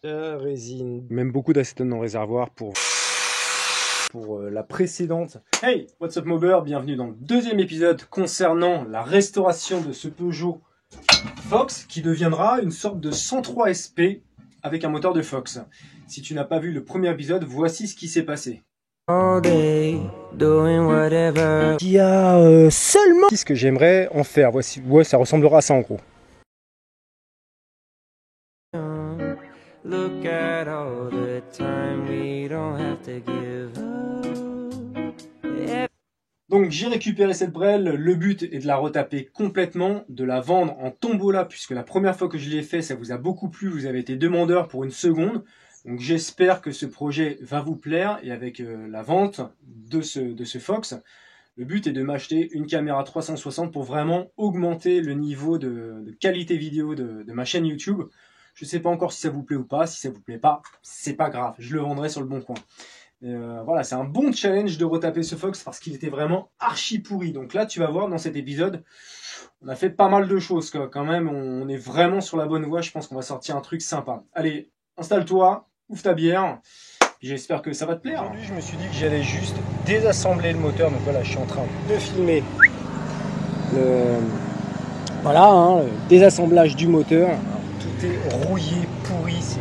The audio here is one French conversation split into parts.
la résine, même beaucoup d'acétone dans le réservoir pour la précédente. Hey, what's up Mobber, bienvenue dans le deuxième épisode concernant la restauration de ce Peugeot Fox qui deviendra une sorte de 103 SP avec un moteur de Fox. Si tu n'as pas vu le premier épisode, voici ce qui s'est passé. All day, doing whatever. Il y a seulement ce que j'aimerais en faire. Voici, ouais, ça ressemblera à ça en gros. Look at all the time we don't have to give up. Donc j'ai récupéré cette brelle, le but est de la retaper complètement, de la vendre en tombola, puisque la première fois que je l'ai fait, ça vous a beaucoup plu, vous avez été demandeur pour une seconde. Donc j'espère que ce projet va vous plaire, et avec la vente de ce Fox, le but est de m'acheter une caméra 360 pour vraiment augmenter le niveau de qualité vidéo de ma chaîne YouTube. Je ne sais pas encore si ça vous plaît ou pas. Si ça vous plaît pas, c'est pas grave. Je le vendrai sur le bon coin. Voilà, c'est un bon challenge de retaper ce Fox parce qu'il était vraiment archi pourri. Donc là, tu vas voir dans cet épisode, on a fait pas mal de choses quand même. On est vraiment sur la bonne voie. Je pense qu'on va sortir un truc sympa. Allez, installe-toi, ouvre ta bière. J'espère que ça va te plaire. Aujourd'hui, je me suis dit que j'allais juste désassembler le moteur. Donc voilà, je suis en train de filmer le désassemblage du moteur. Tout est rouillé, pourri, c'est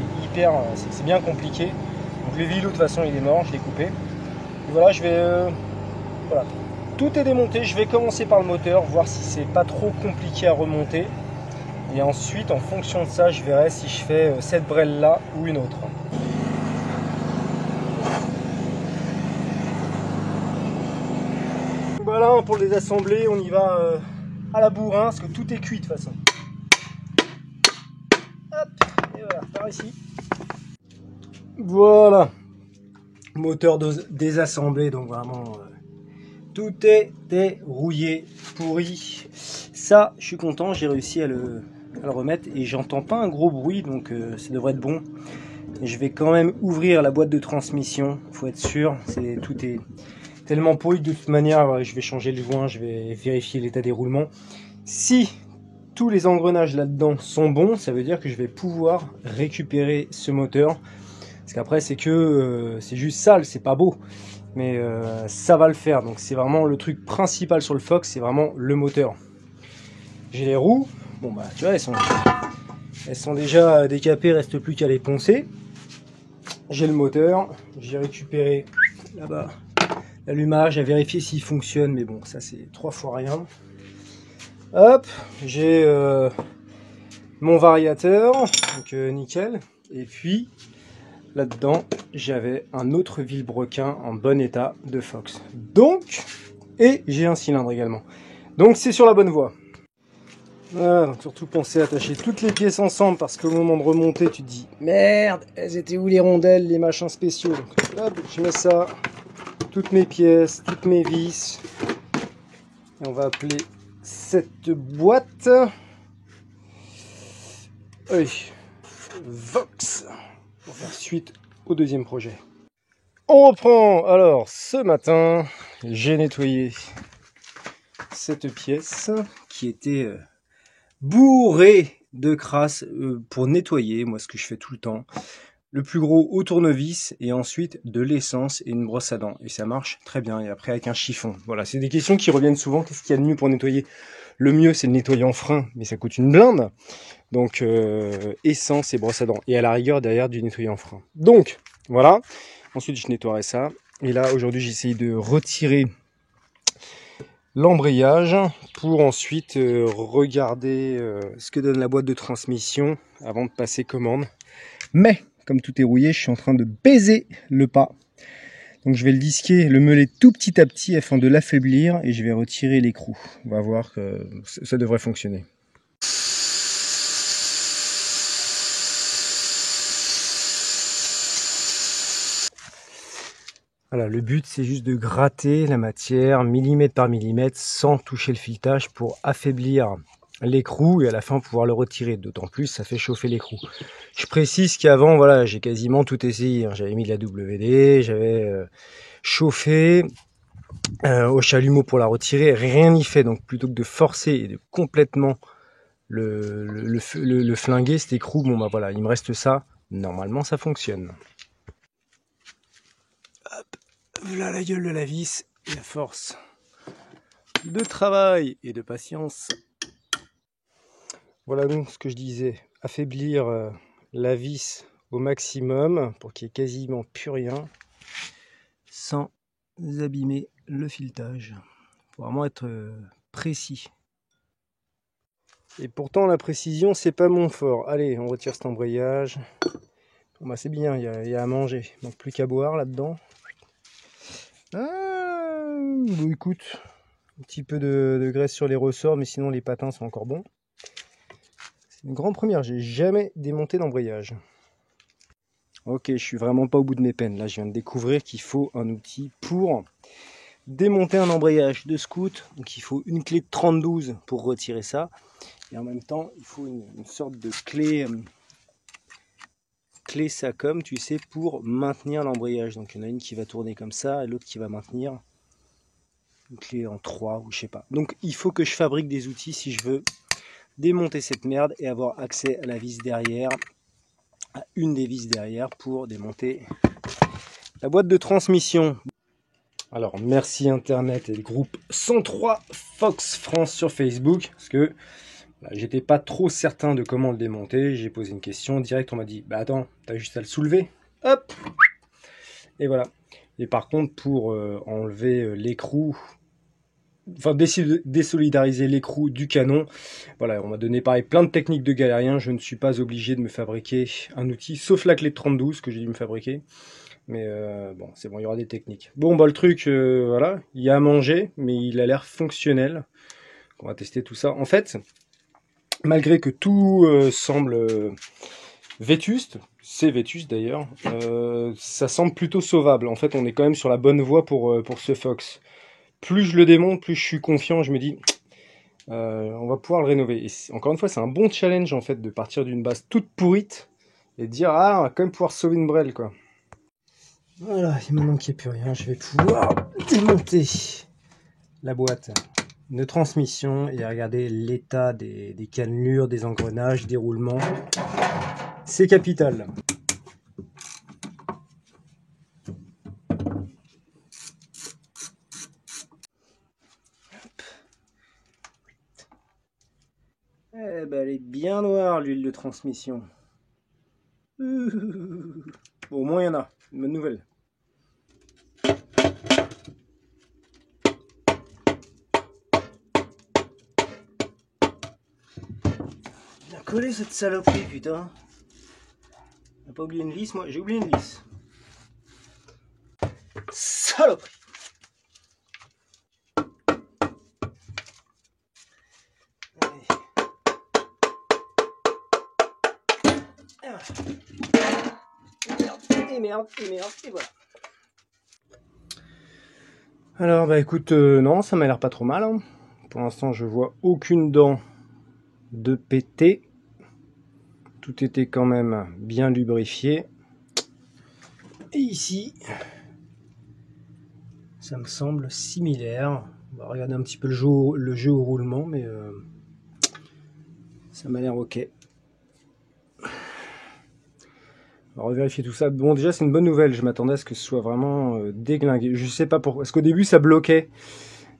bien compliqué. Donc le vélo de toute façon il est mort, je l'ai coupé. Et voilà, voilà, tout est démonté. Je vais commencer par le moteur, voir si c'est pas trop compliqué à remonter. Et ensuite, en fonction de ça, je verrai si je fais cette brelle là ou une autre. Voilà, pour le désassembler, on y va à la bourrin, parce que tout est cuit de toute façon. Hop, et voilà, par ici. Voilà, moteur désassemblé, donc vraiment tout est rouillé, pourri. Ça, je suis content, j'ai réussi à le remettre et j'entends pas un gros bruit, donc ça devrait être bon. Et je vais quand même ouvrir la boîte de transmission, faut être sûr, tout est tellement pourri que de toute manière, je vais changer le joint, je vais vérifier l'état des roulements. Si tous les engrenages là-dedans sont bons, ça veut dire que je vais pouvoir récupérer ce moteur. Parce qu'après, c'est juste sale, c'est pas beau. Mais ça va le faire. Donc c'est vraiment le truc principal sur le Fox, c'est vraiment le moteur. J'ai les roues. Bon bah tu vois, elles sont déjà décapées, reste plus qu'à les poncer. J'ai le moteur. J'ai récupéré là-bas l'allumage, à vérifier s'il fonctionne. Mais bon, ça c'est 3 fois rien. Hop, j'ai mon variateur, donc nickel. Et puis là-dedans, j'avais un autre vilebrequin en bon état de Fox. Donc, et j'ai un cylindre également. Donc c'est sur la bonne voie. Voilà, donc surtout pensez à attacher toutes les pièces ensemble parce qu'au moment de remonter, tu te dis merde, elles étaient où les rondelles, les machins spéciaux. Donc hop, je mets ça, toutes mes pièces, toutes mes vis. Et on va appeler cette boîte Vox pour faire suite au deuxième projet. On reprend. Alors ce matin j'ai nettoyé cette pièce qui était bourrée de crasse pour nettoyer, moi ce que je fais tout le temps. Le plus gros au tournevis et ensuite de l'essence et une brosse à dents. Et ça marche très bien. Et après avec un chiffon. Voilà, c'est des questions qui reviennent souvent. Qu'est-ce qu'il y a de mieux pour nettoyer? Le mieux c'est le nettoyer en frein, mais ça coûte une blinde. Donc essence et brosse à dents. Et à la rigueur derrière du nettoyer en frein. Donc voilà. Ensuite je nettoierai ça. Et là aujourd'hui j'ai essayé de retirer l'embrayage pour ensuite regarder ce que donne la boîte de transmission avant de passer commande. Mais comme tout est rouillé, je suis en train de baiser le pas. Donc je vais le disquer, le meuler tout petit à petit afin de l'affaiblir et je vais retirer l'écrou. On va voir que ça devrait fonctionner. Voilà, le but c'est juste de gratter la matière millimètre par millimètre sans toucher le filetage pour affaiblir l'écrou et à la fin pouvoir le retirer. D'autant plus ça fait chauffer l'écrou. Je précise qu'avant voilà, j'ai quasiment tout essayé. J'avais mis de la WD, j'avais chauffé au chalumeau pour la retirer, rien n'y fait. Donc plutôt que de forcer et de complètement le flinguer cet écrou, bon bah voilà, il me reste ça. Normalement, ça fonctionne. Hop, voilà la gueule de la vis et à force de travail et de patience. Voilà donc ce que je disais, affaiblir la vis au maximum pour qu'il n'y ait quasiment plus rien sans abîmer le filetage. Il faut vraiment être précis. Et pourtant la précision c'est pas mon fort. Allez, on retire cet embrayage. Bon, bah, c'est bien, il y a à manger. Il manque plus qu'à boire là-dedans. Bon, écoute, un petit peu de graisse sur les ressorts, mais sinon les patins sont encore bons. C'est une grande première, j'ai jamais démonté d'embrayage. Ok, je suis vraiment pas au bout de mes peines. Là, je viens de découvrir qu'il faut un outil pour démonter un embrayage de scout. Donc il faut une clé de 32 pour retirer ça. Et en même temps, il faut une sorte de clé SACOM, tu sais, pour maintenir l'embrayage. Donc il y en a une qui va tourner comme ça et l'autre qui va maintenir. Une clé en 3 ou je sais pas. Donc il faut que je fabrique des outils si je veux démonter cette merde et avoir accès à la vis derrière, à une des vis derrière pour démonter la boîte de transmission. Alors merci Internet et le groupe 103 Fox France sur Facebook, parce que j'étais pas trop certain de comment le démonter. J'ai posé une question direct, on m'a dit bah attends, t'as juste à le soulever, hop, et voilà. Et par contre pour enlever l'écrou, enfin désolidariser l'écrou du canon, voilà, on m'a donné pareil plein de techniques de galérien. Je ne suis pas obligé de me fabriquer un outil, sauf la clé de 32 que j'ai dû me fabriquer. Mais bon, c'est bon, il y aura des techniques. Bon, bah le truc, voilà, il y a à manger, mais il a l'air fonctionnel. On va tester tout ça. En fait, malgré que tout semble vétuste, c'est vétuste d'ailleurs, ça semble plutôt sauvable. En fait, on est quand même sur la bonne voie pour ce Fox. Plus je le démonte, plus je suis confiant. Je me dis, on va pouvoir le rénover. Et encore une fois, c'est un bon challenge en fait de partir d'une base toute pourrite et de dire, ah, on va quand même pouvoir sauver une brêle, quoi. Voilà, et maintenant qu'il n'y a plus rien, je vais pouvoir démonter la boîte de transmission et regarder l'état des cannelures, des engrenages, des roulements. C'est capital. Eh ben, elle est bien noire, l'huile de transmission. Bon, au moins il y en a. Une bonne nouvelle. Bien collé cette saloperie, putain. On n'a pas oublié une vis, moi j'ai oublié une vis. Saloperie. Et merde, et voilà. Alors bah écoute, non, ça m'a l'air pas trop mal. Hein. Pour l'instant, je vois aucune dent de pété. Tout était quand même bien lubrifié. Et ici, ça me semble similaire. On va regarder un petit peu le jeu au roulement, mais ça m'a l'air ok. On va revérifier tout ça. Bon, déjà, c'est une bonne nouvelle. Je m'attendais à ce que ce soit vraiment déglingué. Je sais pas pourquoi. Parce qu'au début, ça bloquait.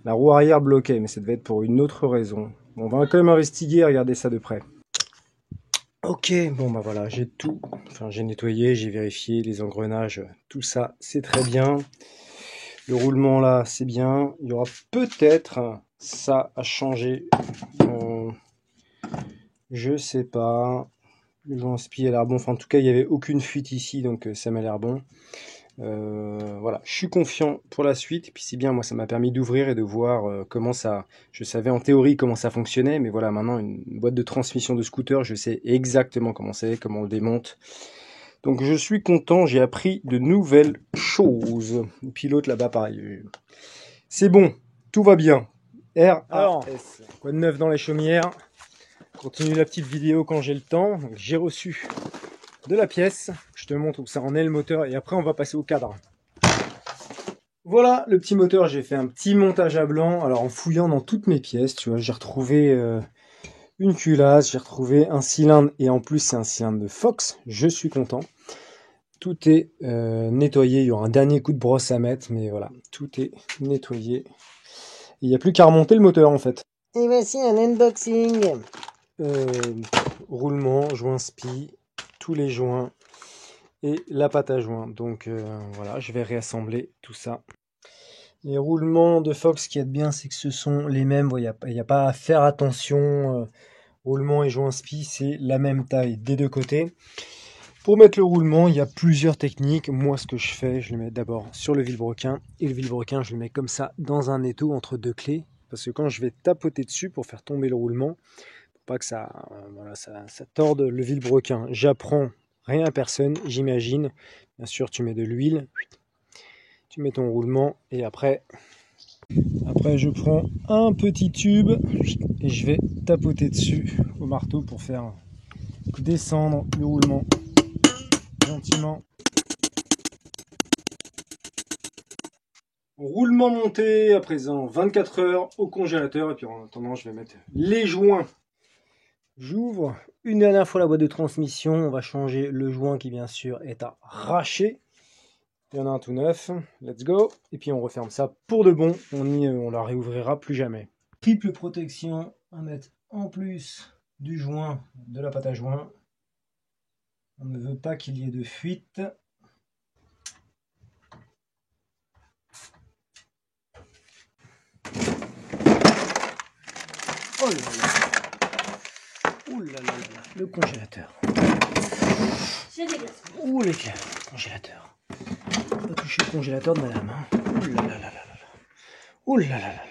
La roue arrière bloquait, mais ça devait être pour une autre raison. Bon, on va quand même investiguer et regarder ça de près. Ok, bon bah voilà, j'ai tout. Enfin, j'ai nettoyé, j'ai vérifié les engrenages. Tout ça, c'est très bien. Le roulement là, c'est bien. Il y aura peut-être ça à changer. Je sais pas. Le Janspi a l'air bon. Enfin, en tout cas, il n'y avait aucune fuite ici, donc ça m'a l'air bon. Voilà, je suis confiant pour la suite. Et puis c'est bien, moi, ça m'a permis d'ouvrir et de voir comment ça... Je savais en théorie comment ça fonctionnait, mais voilà, maintenant, une boîte de transmission de scooter, je sais exactement comment c'est, comment on le démonte. Donc je suis content, j'ai appris de nouvelles choses. Le pilote là-bas, pareil. C'est bon, tout va bien. R.A.S. Quoi de neuf dans les chaumières? Continue la petite vidéo quand j'ai le temps. J'ai reçu de la pièce. Je te montre où ça en est le moteur et après on va passer au cadre. Voilà le petit moteur. J'ai fait un petit montage à blanc. Alors en fouillant dans toutes mes pièces, tu vois, j'ai retrouvé une culasse, j'ai retrouvé un cylindre et en plus c'est un cylindre de Fox, je suis content. Tout est nettoyé, il y aura un dernier coup de brosse à mettre, mais voilà, tout est nettoyé. Il n'y a plus qu'à remonter le moteur en fait. Et voici un unboxing. Roulement, joint spi, tous les joints et la pâte à joint. Donc voilà, je vais réassembler tout ça. Les roulements de Fox, ce qui est bien, c'est que ce sont les mêmes. Il n'y a pas à faire attention. Roulement et joint spi, c'est la même taille des deux côtés. Pour mettre le roulement, il y a plusieurs techniques. Moi, ce que je fais, je le mets d'abord sur le vilebrequin. Et le vilebrequin, je le mets comme ça dans un étau entre deux clés. Parce que quand je vais tapoter dessus pour faire tomber le roulement, pour pas que ça torde le vilebrequin, j'apprends rien à personne, j'imagine. Bien sûr, tu mets de l'huile, tu mets ton roulement et après je prends un petit tube et je vais tapoter dessus au marteau pour faire descendre le roulement gentiment. Roulement monté, à présent 24 heures au congélateur. Et puis en attendant, je vais mettre les joints. J'ouvre une dernière fois la boîte de transmission. On va changer le joint qui, bien sûr, est arraché. Il y en a un tout neuf. Let's go. Et puis on referme ça pour de bon. On la réouvrira plus jamais. Triple protection à mettre en plus du joint, de la pâte à joint. On ne veut pas qu'il y ait de fuite. Oh là là. Ouh là là là là. Le congélateur. C'est dégueulasse. Ouh les gars, congélateur. Pas toucher le congélateur de madame. Hein. Ouh là là là là là. Ouh là là là là.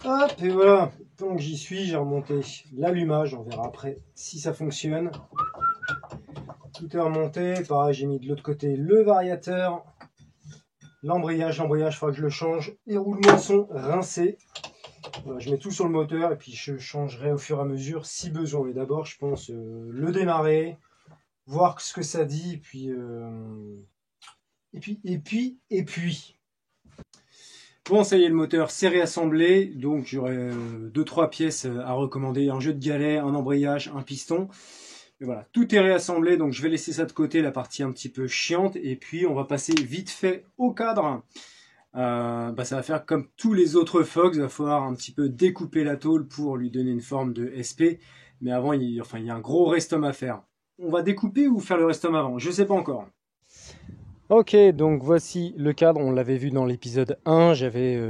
Hop, et voilà. Tant que j'y suis, j'ai remonté l'allumage. On verra après si ça fonctionne. Tout est remonté. Pareil, j'ai mis de l'autre côté le variateur. L'embrayage, il faudra que je le change. Les roulements sont rincés. Voilà, je mets tout sur le moteur et puis je changerai au fur et à mesure si besoin. Mais d'abord, je pense le démarrer, voir ce que ça dit, et puis. Bon, ça y est, le moteur s'est réassemblé. Donc, j'aurai 2-3 pièces à recommander. Un jeu de galets, un embrayage, un piston. Et voilà, tout est réassemblé. Donc, je vais laisser ça de côté, la partie un petit peu chiante. Et puis, on va passer vite fait au cadre. Ça va faire comme tous les autres Fox. Il va falloir un petit peu découper la tôle pour lui donner une forme de SP. Mais avant, il y a un gros restom à faire. On va découper ou faire le restom avant? Je sais pas encore. Ok, donc voici le cadre, on l'avait vu dans l'épisode 1, j'avais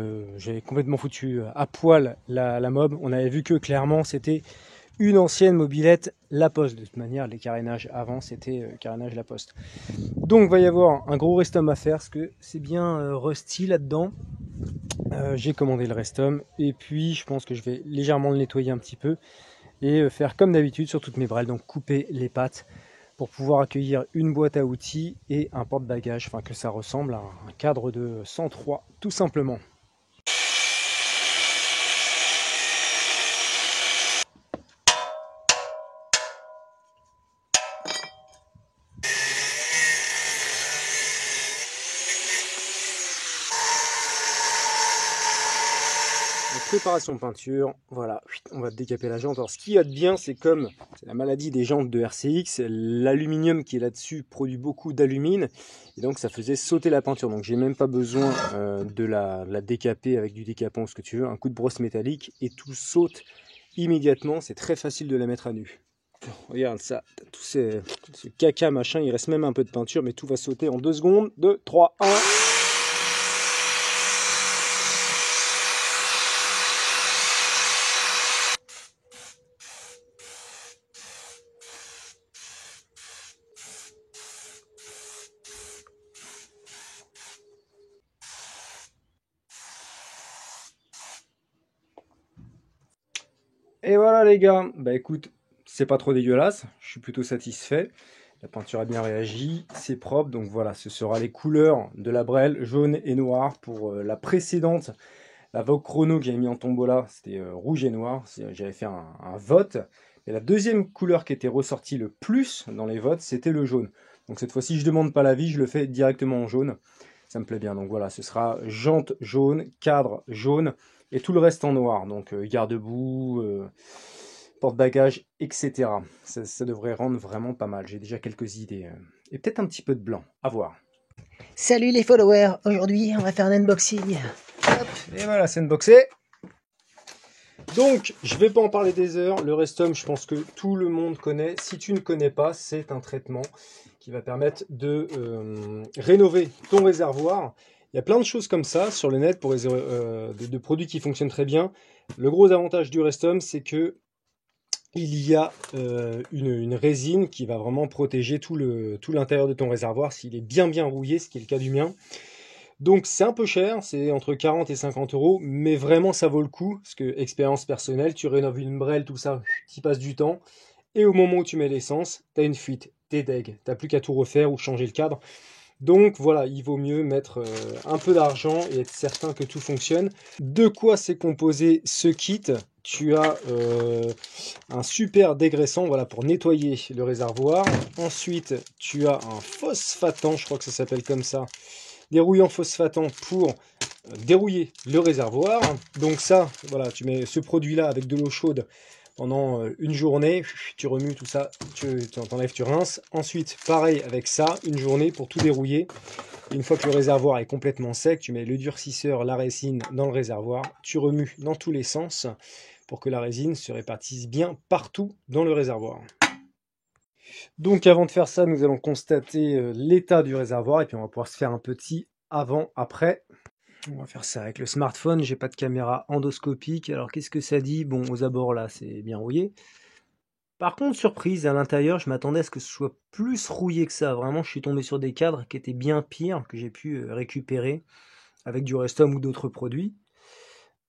complètement foutu à poil la mob. On avait vu que clairement c'était une ancienne mobilette La Poste. De toute manière, les carénages avant c'était carénage La Poste. Donc il va y avoir un gros restom à faire parce que c'est bien rusty là-dedans. J'ai commandé le restom et puis je pense que je vais légèrement le nettoyer un petit peu et faire comme d'habitude sur toutes mes brelles, donc couper les pattes pour pouvoir accueillir une boîte à outils et un porte-bagages, enfin que ça ressemble à un cadre de 103 tout simplement. Préparation peinture, voilà, on va décaper la jante. Alors ce qu'il y a de bien, c'est comme c'est la maladie des jantes de RCX, l'aluminium qui est là-dessus produit beaucoup d'alumine et donc ça faisait sauter la peinture. Donc j'ai même pas besoin de la décaper avec du décapant ou ce que tu veux, un coup de brosse métallique et tout saute immédiatement. C'est très facile de la mettre à nu. Regarde ça, tout ce caca machin, il reste même un peu de peinture, mais tout va sauter en 2 secondes. 2, 3, 1. Et voilà les gars, bah écoute, c'est pas trop dégueulasse, je suis plutôt satisfait. La peinture a bien réagi, c'est propre, donc voilà, ce sera les couleurs de la Brel, jaune et noir. Pour la précédente, la Vogue Chrono que j'avais mis en tombola, c'était rouge et noir. J'avais fait un vote. Et la deuxième couleur qui était ressortie le plus dans les votes, c'était le jaune. Donc cette fois-ci, je demande pas l'avis, je le fais directement en jaune. Ça me plaît bien. Donc voilà, ce sera jante jaune, cadre jaune et tout le reste en noir. Donc garde-boue, porte-bagages, etc. Ça devrait rendre vraiment pas mal. J'ai déjà quelques idées. Et peut-être un petit peu de blanc. À voir. Salut les followers, aujourd'hui on va faire un unboxing. Hop, et voilà, c'est unboxé. Donc, je vais pas en parler des heures. Le Restom, je pense que tout le monde connaît. Si tu ne connais pas, c'est un traitement qui va permettre de rénover ton réservoir. Il y a plein de choses comme ça sur le net pour de produits qui fonctionnent très bien. Le gros avantage du Restom, c'est que il y a une résine qui va vraiment protéger tout l'intérieur de ton réservoir s'il est bien rouillé, ce qui est le cas du mien. Donc c'est un peu cher, c'est entre 40 et 50 euros, mais vraiment ça vaut le coup, parce que expérience personnelle, tu rénoves une brelle, tout ça, tu passes du temps, et au moment où tu mets l'essence, tu as une fuite, t'es deg, t'as plus qu'à tout refaire ou changer le cadre. Donc voilà, il vaut mieux mettre un peu d'argent et être certain que tout fonctionne. De quoi c'est composé ce kit? Tu as un super dégraissant, voilà, pour nettoyer le réservoir. Ensuite, tu as un phosphatant, je crois que ça s'appelle comme ça, dérouillant phosphatant pour dérouiller le réservoir. Donc ça, voilà, tu mets ce produit-là avec de l'eau chaude pendant une journée, tu remues tout ça, tu t'enlèves, tu rinces. Ensuite, pareil avec ça, une journée pour tout dérouiller. Une fois que le réservoir est complètement sec, tu mets le durcisseur, la résine dans le réservoir, tu remues dans tous les sens pour que la résine se répartisse bien partout dans le réservoir. Donc avant de faire ça, nous allons constater l'état du réservoir et puis on va pouvoir se faire un petit avant-après. On va faire ça avec le smartphone, j'ai pas de caméra endoscopique, alors qu'est-ce que ça dit? Bon, aux abords là, c'est bien rouillé. Par contre, surprise, à l'intérieur, je m'attendais à ce que ce soit plus rouillé que ça. Vraiment, je suis tombé sur des cadres qui étaient bien pires, que j'ai pu récupérer avec du Restom ou d'autres produits.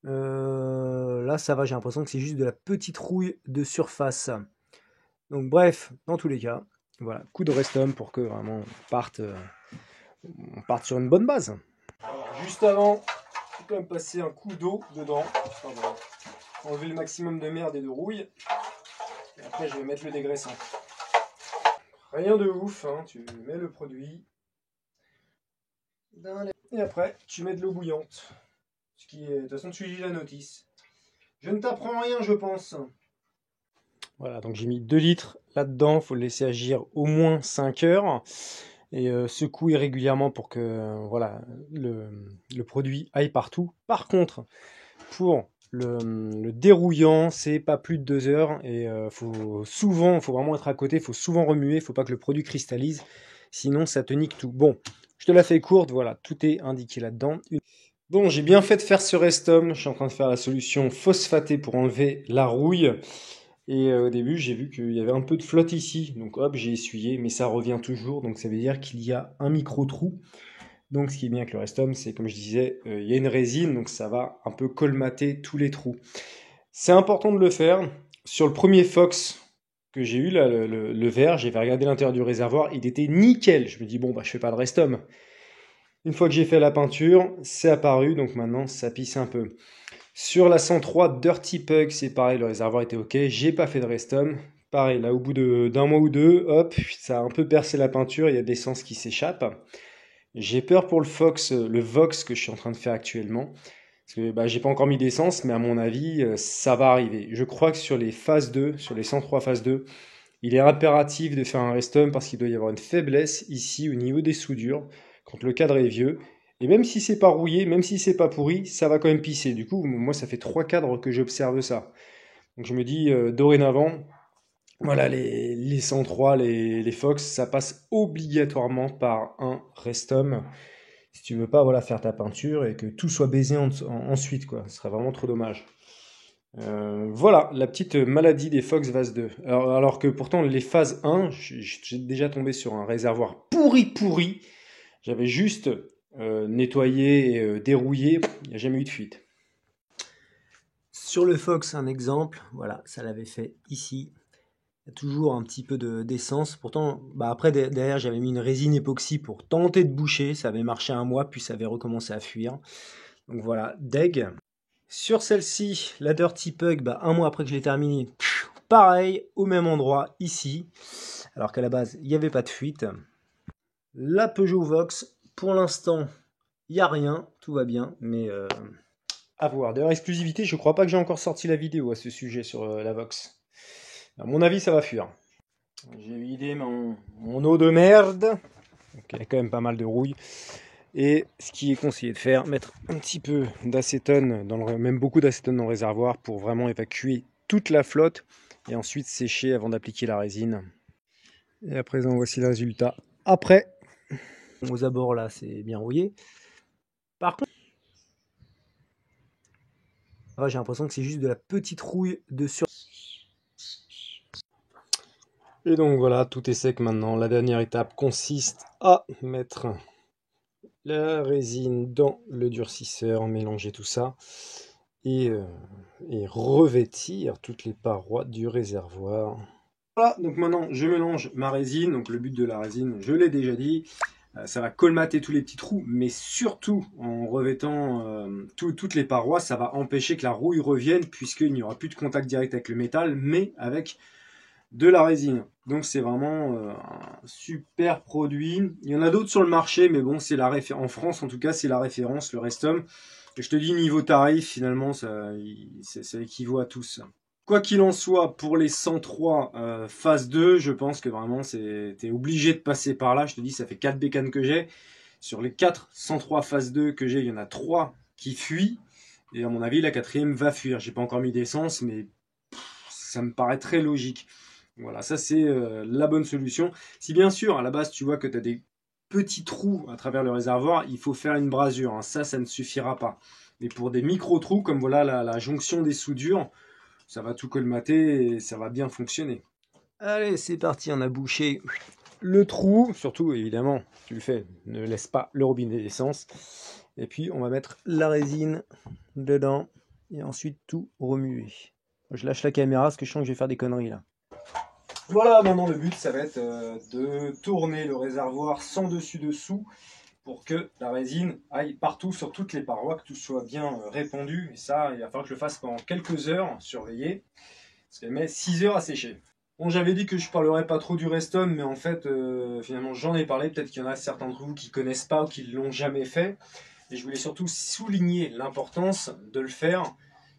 Là, ça va, j'ai l'impression que c'est juste de la petite rouille de surface. Donc bref, dans tous les cas, voilà, coup de Restom pour que vraiment on parte sur une bonne base. Alors, juste avant, je vais quand même passer un coup d'eau dedans, pour enlever le maximum de merde et de rouille. Et après, je vais mettre le dégraissant. Rien de ouf, hein, tu mets le produit. Et après, tu mets de l'eau bouillante. Ce qui est, de toute façon, tu lis la notice. Je ne t'apprends rien, je pense. Voilà, donc j'ai mis 2 litres là-dedans. Il faut le laisser agir au moins 5 heures. Et secouer régulièrement pour que voilà, le produit aille partout. Par contre, pour le dérouillant, c'est pas plus de 2 heures. Et faut vraiment être à côté, il faut souvent remuer, il ne faut pas que le produit cristallise. Sinon, ça te nique tout. Bon, je te la fais courte, voilà, tout est indiqué là-dedans. Bon, j'ai bien fait de faire ce Restom. Je suis en train de faire la solution phosphatée pour enlever la rouille. Et au début, j'ai vu qu'il y avait un peu de flotte ici. Donc hop, j'ai essuyé, mais ça revient toujours. Donc ça veut dire qu'il y a un micro-trou. Donc ce qui est bien avec le Restom, c'est comme je disais, il y a une résine, donc ça va un peu colmater tous les trous. C'est important de le faire. Sur le premier Fox que j'ai eu, là, le vert, j'ai regardé l'intérieur du réservoir, il était nickel. Je me dis, bon, bah je fais pas de Restom. Une fois que j'ai fait la peinture, c'est apparu, donc maintenant ça pisse un peu. Sur la 103 Dirty Pug, c'est pareil, le réservoir était ok, j'ai pas fait de Restom. Pareil, là au bout d'un mois ou deux, hop, ça a un peu percé la peinture, il y a de l'essence qui s'échappe. J'ai peur pour le Vox que je suis en train de faire actuellement. Parce que bah, j'ai pas encore mis d'essence, mais à mon avis, ça va arriver. Je crois que sur les phases 2, sur les 103 phases 2, il est impératif de faire un Restom parce qu'il doit y avoir une faiblesse ici au niveau des soudures, quand le cadre est vieux. Et même si c'est pas rouillé, même si c'est pas pourri, ça va quand même pisser. Du coup, moi, ça fait 3 cadres que j'observe ça. Donc je me dis, dorénavant, voilà, les 103, les Fox, ça passe obligatoirement par un Restom. Si tu veux pas voilà, faire ta peinture et que tout soit baisé ensuite, quoi. Ce serait vraiment trop dommage. Voilà, la petite maladie des Fox phase 2. Alors que pourtant, les phases 1, j'ai déjà tombé sur un réservoir pourri. J'avais juste nettoyé et dérouillé, il n'y a jamais eu de fuite. Sur le Fox, un exemple, voilà, ça l'avait fait ici. Il y a toujours un petit peu d'essence. Pourtant, bah après, derrière, j'avais mis une résine époxy pour tenter de boucher. Ça avait marché un mois, puis ça avait recommencé à fuir. Donc voilà, deg. Sur celle-ci, la Dirty Pug, bah, un mois après que je l'ai terminée, pareil, au même endroit, ici. Alors qu'à la base, il n'y avait pas de fuite. La Peugeot Vox, pour l'instant, il n'y a rien, tout va bien, mais à voir. D'ailleurs, exclusivité, je crois pas que j'ai encore sorti la vidéo à ce sujet sur la Vox. À mon avis, ça va fuir. J'ai vidé mon eau de merde. Donc, il y a quand même pas mal de rouille. Et ce qui est conseillé de faire, mettre un petit peu d'acétone, même beaucoup d'acétone dans le réservoir pour vraiment évacuer toute la flotte et ensuite sécher avant d'appliquer la résine. Et à présent, voici le résultat. Après, aux abords là, c'est bien rouillé. Par contre, j'ai l'impression que c'est juste de la petite rouille de sur. Et donc voilà, tout est sec maintenant. La dernière étape consiste à mettre la résine dans le durcisseur, mélanger tout ça et revêtir toutes les parois du réservoir. Voilà, donc maintenant je mélange ma résine. Donc le but de la résine, je l'ai déjà dit, ça va colmater tous les petits trous, mais surtout en revêtant toutes les parois, ça va empêcher que la rouille revienne puisqu'il n'y aura plus de contact direct avec le métal, mais avec de la résine. Donc c'est vraiment un super produit. Il y en a d'autres sur le marché, mais bon, c'est la référence. En France, en tout cas, c'est la référence, le Restom. Et je te dis, niveau tarif, finalement, ça équivaut à tous. Quoi qu'il en soit, pour les 103 phase 2, je pense que vraiment, t'es obligé de passer par là. Je te dis, ça fait 4 bécanes que j'ai. Sur les 4 103 phase 2 que j'ai, il y en a 3 qui fuient. Et à mon avis, la 4e va fuir. J'ai pas encore mis d'essence, mais ça me paraît très logique. Voilà, ça c'est la bonne solution. Si bien sûr, à la base, tu vois que tu as des petits trous à travers le réservoir, il faut faire une brasure. Hein. Ça ne suffira pas. Mais pour des micro-trous, comme voilà la jonction des soudures, ça va tout colmater et ça va bien fonctionner. Allez, c'est parti, on a bouché le trou. Surtout, évidemment, tu le fais, ne laisse pas le robinet d'essence. Et puis, on va mettre la résine dedans et ensuite tout remuer. Je lâche la caméra parce que je sens que je vais faire des conneries là. Voilà, maintenant le but, ça va être de tourner le réservoir sans dessus-dessous pour que la résine aille partout sur toutes les parois, que tout soit bien répandu. Et ça, il va falloir que je le fasse pendant quelques heures, surveiller, parce qu'elle met 6 heures à sécher. Bon, j'avais dit que je parlerais pas trop du Restom, mais en fait, finalement, j'en ai parlé. Peut-être qu'il y en a certains d'entre vous qui connaissent pas ou qui l'ont jamais fait. Et je voulais surtout souligner l'importance de le faire.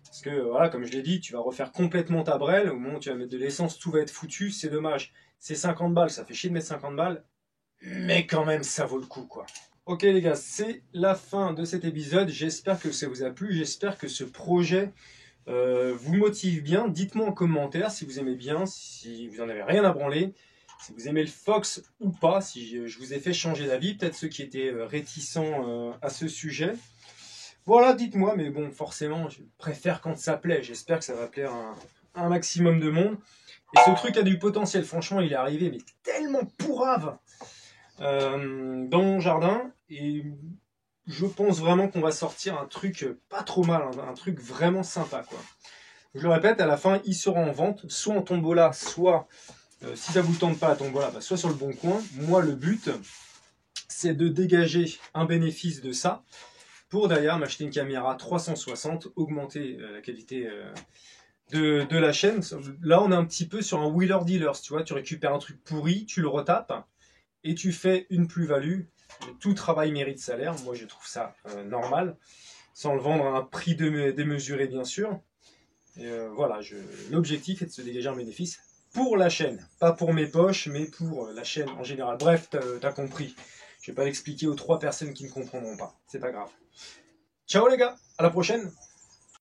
Parce que, voilà, comme je l'ai dit, tu vas refaire complètement ta brelle. Au moment où tu vas mettre de l'essence, tout va être foutu. C'est dommage. C'est 50 balles, ça fait chier de mettre 50 balles. Mais quand même, ça vaut le coup, quoi. Ok, les gars, c'est la fin de cet épisode. J'espère que ça vous a plu. J'espère que ce projet vous motive bien. Dites-moi en commentaire si vous aimez bien, si vous en avez rien à branler. Si vous aimez le Fox ou pas, si je vous ai fait changer d'avis. Peut-être ceux qui étaient réticents à ce sujet. Voilà, dites-moi, mais bon, forcément, je préfère quand ça plaît. J'espère que ça va plaire à un maximum de monde. Et ce truc a du potentiel, franchement, il est arrivé, mais tellement pourrave dans mon jardin. Et je pense vraiment qu'on va sortir un truc pas trop mal, un truc vraiment sympa, quoi. Je le répète, à la fin, il sera en vente, soit en tombola, soit, si ça vous tente pas à tombola, bah, soit sur le bon coin. Moi, le but, c'est de dégager un bénéfice de ça, pour derrière m'acheter une caméra 360, augmenter la qualité de la chaîne. Là, on est un petit peu sur un wheeler dealers, tu vois, tu récupères un truc pourri, tu le retapes, et tu fais une plus-value. Tout travail mérite salaire, moi je trouve ça normal, sans le vendre à un prix démesuré, bien sûr. Et voilà, l'objectif est de se dégager un bénéfice pour la chaîne, pas pour mes poches, mais pour la chaîne en général. Bref, t'as compris. Je vais pas l'expliquer aux 3 personnes qui ne comprendront pas. C'est pas grave. Ciao les gars, à la prochaine.